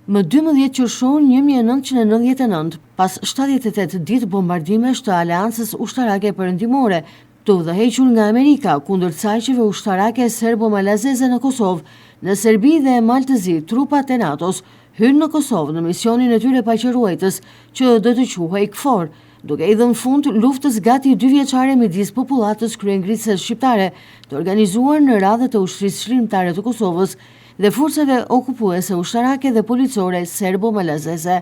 Më 12 qershor 1999, pas 78 ditë bombardimesh të Aleancës Ushtarake Perëndimore, të udhëhequr nga Amerika kundër caqeve ushtarake serbo-malazeze në Kosovë, në Serbi dhe Maltëzi, trupat e NATO-s hynë në Kosovë në misionin e tyre paqëruesës që do të quhej KFOR, duke i dhënë fund luftës gati 2 vjeçare midis popullatës kryengritëse shqiptare, të organizuar në radhët e ushtrisë shërbimtare të Kosovës dhe forcave okupuese ushtarake dhe policore serbo-malazeze.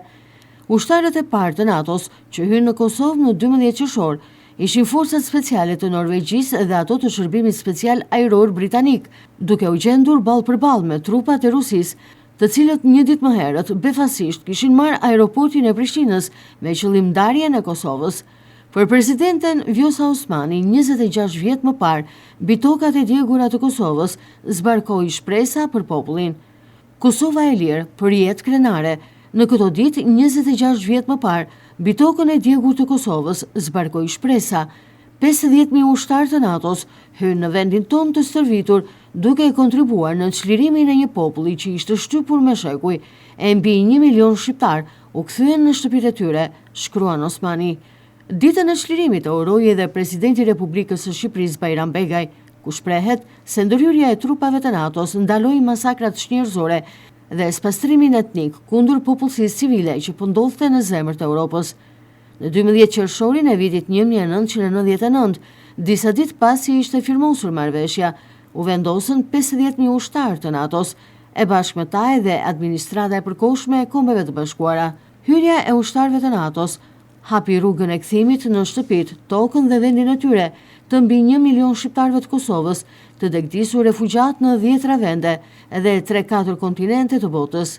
Ushtarët e parë të NATO-s që hynë në Kosovë në 12 qershor ishin forcat speciale të Norvegjisë dhe ato të shërbimit special ajror britanik, duke u gjendur ballë për ballë me trupat e Rusisë, të cilët një ditë më herët befasisht kishin marrë aeroportin e Prishtinës me qëllim ndarjen e Kosovës. Për presidenten Vjosa Osmani, 26 vjet më parë, bitokat e djegura të Kosovës zbarkoi shpresa për popullin. Kosova e lirë, për jetë krenare. Në këto ditë, 26 vjet më parë, bitokën e djegur të Kosovës zbarkoi shpresa. 50.000 ushtarë të NATO-s hynë në vendin ton të stërvitur, duke i kontribuar në çlirimin e një populli që ishte shtypur me shekuj, e mbi 1 milion shqiptar u kthyen në shtëpitë e tyre, shkruan Osmani. Ditën e çlirimit e uroi edhe presidenti i Republikës së Shqipërisë Bajram Begaj, ku shprehet se ndërhyrja e trupave të NATO-s ndaloi masakrat njerëzore dhe spastrimin etnik kundër popullsisë civile që po ndodhte në zemër të Europës. Në 12 qershorin e vitit 1999, disa ditë pasi ishte firmosur marrëveshja, u vendosën 50.000 ushtarë të NATO-s, e bashkë me ta edhe administrata e përkohshme e Kombeve të Bashkuara. Hyrja e ushtarëve të NATO-s hapi rrugën e kthimit në shtëpit, tokën dhe vendin e tyre të mbi 1 milion shqiptarëve të Kosovës, të degdisur refugjat në 10 vende dhe 3-4 kontinente të botës.